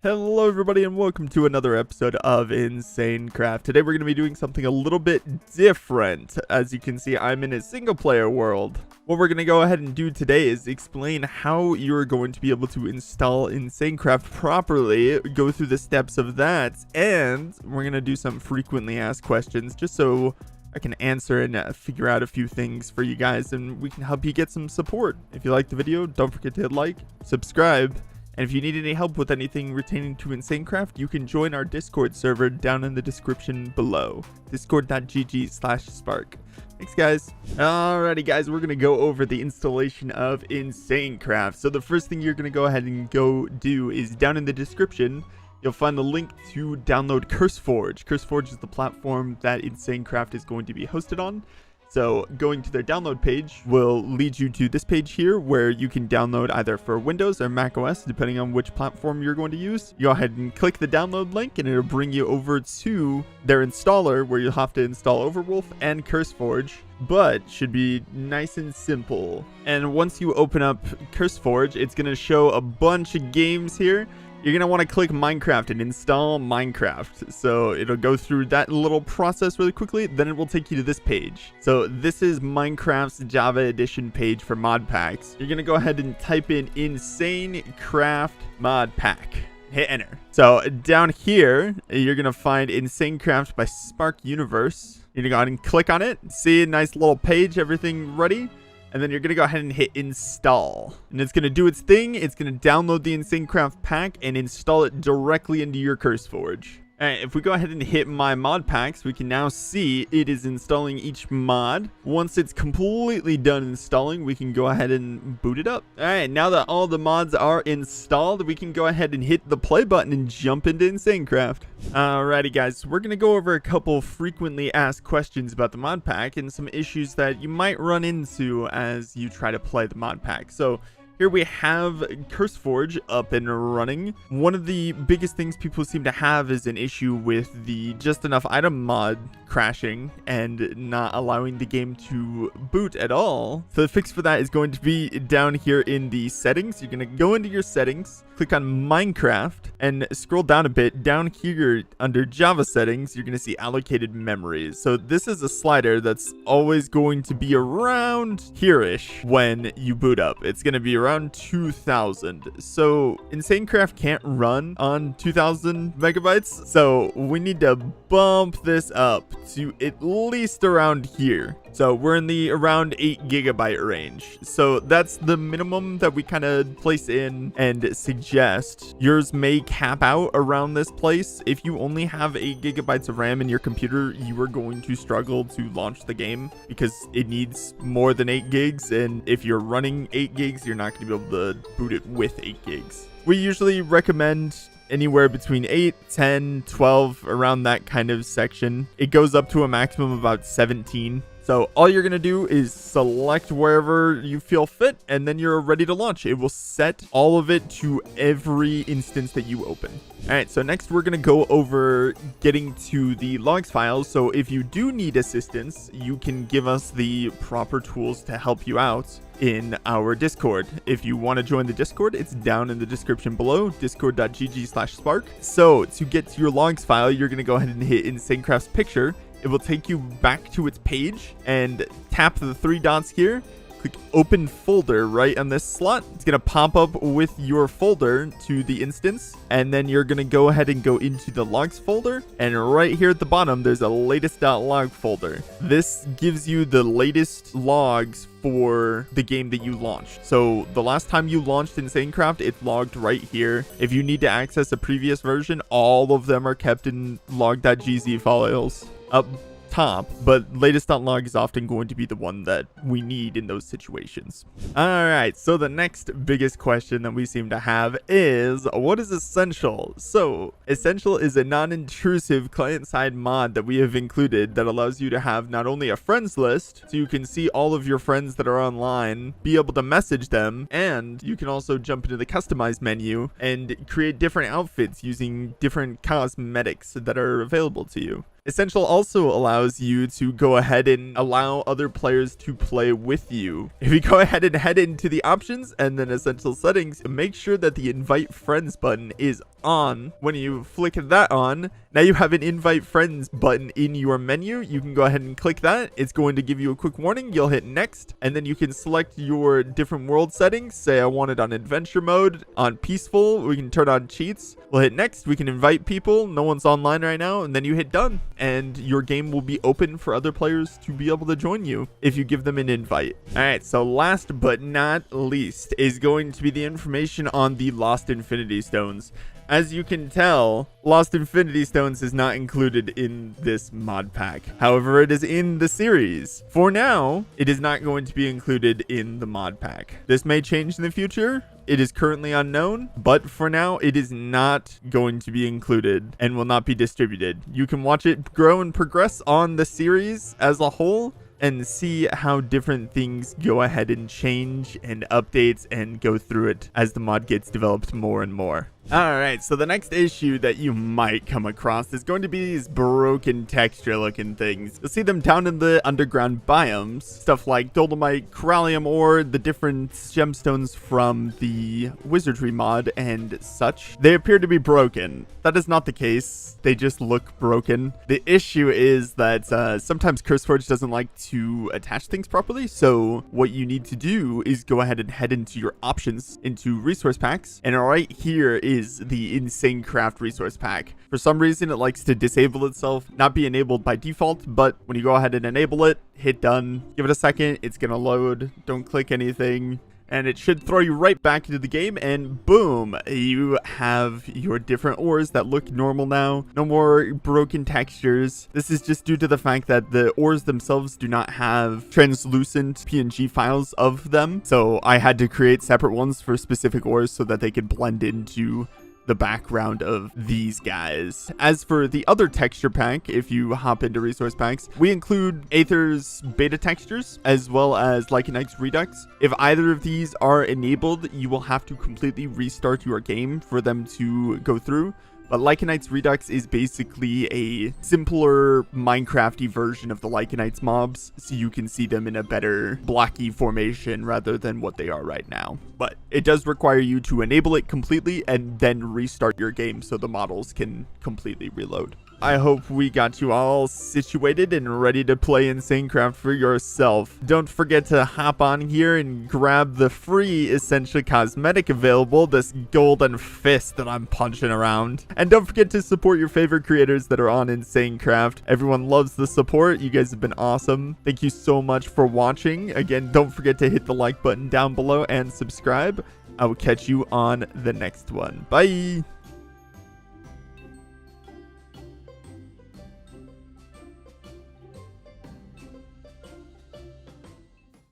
Hello everybody and welcome to another episode of Insane Craft. Today we're going to be doing something a little bit different. As you can see, I'm in a single player world. What we're going to go ahead and do today is explain how you're going to be able to install Insane Craft properly, go through the steps of that, and we're going to do some frequently asked questions just so I can answer and figure out a few things for you guys, and we can help you get some support. If you like the video, don't forget to hit like, subscribe. And if you need any help with anything pertaining to InsaneCraft, you can join our Discord server down in the description below. Discord.gg/spark. Thanks, guys. Alrighty, guys, we're going to go over the installation of InsaneCraft. So the first thing you're going to go ahead and go do is down in the description, you'll find the link to download CurseForge. CurseForge is the platform that InsaneCraft is going to be hosted on. So going to their download page will lead you to this page here where you can download either for Windows or Mac OS, depending on which platform you're going to use. You go ahead and click the download link and it'll bring you over to their installer where you'll have to install Overwolf and CurseForge, but should be nice and simple. And once you open up CurseForge, it's going to show a bunch of games here. You're going to want to click Minecraft and install Minecraft. So it'll go through that little process really quickly. Then it will take you to this page. So this is Minecraft's Java Edition page for mod packs. You're going to go ahead and type in Insane Craft mod pack. Hit enter. So down here, you're going to find Insane Craft by Spark Universe. You're going to go ahead and click on it. See a nice little page, everything ready. And then you're going to go ahead and hit install. And it's going to do its thing. It's going to download the Insane Craft pack and install it directly into your CurseForge. Alright, if we go ahead and hit my mod packs, we can now see it is installing each mod. Once it's completely done installing, we can go ahead and boot it up. Alright, now that all the mods are installed, we can go ahead and hit the play button and jump into Insane Craft. Alrighty, guys, we're going to go over a couple frequently asked questions about the mod pack and some issues that you might run into as you try to play the mod pack. So here we have CurseForge up and running. One of the biggest things people seem to have is an issue with the just enough item mod crashing and not allowing the game to boot at all. So the fix for that is going to be down here in the settings. You're going to go into your settings, click on Minecraft, and scroll down a bit. Down here under Java settings, you're going to see allocated memories. So this is a slider that's always going to be around here-ish when you boot up. It's going to be around 2000. So InsaneCraft can't run on 2000 megabytes. So we need to bump this up to at least around here. So we're in the around 8 gigabyte range. So that's the minimum that we kind of place in and suggest. Yours may cap out around this place. If you only have 8 gigabytes of RAM in your computer, you are going to struggle to launch the game because it needs more than 8 gigs. And if you're running 8 gigs, you're not going to be able to boot it with 8 gigs. We usually recommend anywhere between 8, 10, 12, around that kind of section. It goes up to a maximum of about 17. So all you're going to do is select wherever you feel fit, and then you're ready to launch. It will set all of it to every instance that you open. All right, so next we're going to go over getting to the logs files. So if you do need assistance, you can give us the proper tools to help you out in our Discord. If you want to join the Discord, it's down in the description below, discord.gg/spark. So to get to your logs file, you're going to go ahead and hit InsaneCraft's picture. It will take you back to its page and tap the 3 dots here. Click open folder right on this slot. It's going to pop up with your folder to the instance. And then you're going to go ahead and go into the logs folder. And right here at the bottom, there's a latest.log folder. This gives you the latest logs for the game that you launched. So the last time you launched InsaneCraft, it's logged right here. If you need to access a previous version, all of them are kept in log.gz files up top, but latest.log is often going to be the one that we need in those situations. All right, so the next biggest question that we seem to have is, what is Essential? So Essential is a non-intrusive client-side mod that we have included that allows you to have not only a friends list, so you can see all of your friends that are online, be able to message them, and you can also jump into the customize menu and create different outfits using different cosmetics that are available to you. Essential also allows you to go ahead and allow other players to play with you. If you go ahead and head into the options and then Essential settings, make sure that the invite friends button is on. When you flick that on, now you have an invite friends button in your menu. You can go ahead and click that. It's going to give you a quick warning. You'll hit next, and then you can select your different world settings. Say I want it on adventure mode, on peaceful. We can turn on cheats. We'll hit next. We can invite people. No one's online right now, and then you hit done, and your game will be open for other players to be able to join you if you give them an invite. All right, so last but not least is going to be the information on the Lost Infinity Stones. As you can tell, Lost Infinity Stones is not included in this mod pack. However, it is in the series. For now, it is not going to be included in the mod pack. This may change in the future. It is currently unknown, but for now, it is not going to be included and will not be distributed. You can watch it grow and progress on the series as a whole and see how different things go ahead and change and updates and go through it as the mod gets developed more and more. Alright, so the next issue that you might come across is going to be these broken texture looking things. You'll see them down in the underground biomes. Stuff like dolomite, corallium ore, the different gemstones from the wizardry mod and such. They appear to be broken. That is not the case. They just look broken. The issue is that sometimes CurseForge doesn't like to attach things properly. So what you need to do is go ahead and head into your options, into resource packs. And right here is the Insane Craft resource pack. For some reason, it likes to disable itself, not be enabled by default, but when you go ahead and enable it, hit done, give it a second, it's gonna load, don't click anything, and it should throw you right back into the game, and boom, you have your different ores that look normal now. No more broken textures. This is just due to the fact that the ores themselves do not have translucent PNG files of them. So I had to create separate ones for specific ores so that they could blend into the background of these guys. As for the other texture pack, if you hop into resource packs, we include Aether's beta textures as well as Lycanite's Redux. If either of these are enabled, you will have to completely restart your game for them to go through. But Lycanite's Redux is basically a simpler Minecrafty version of the Lycanites mobs, so you can see them in a better blocky formation rather than what they are right now. But it does require you to enable it completely and then restart your game so the models can completely reload. I hope we got you all situated and ready to play Insane Craft for yourself. Don't forget to hop on here and grab the free Essential Cosmetic available, this golden fist that I'm punching around. And don't forget to support your favorite creators that are on Insane Craft. Everyone loves the support. You guys have been awesome. Thank you so much for watching. Again, don't forget to hit the like button down below and subscribe. I will catch you on the next one. Bye!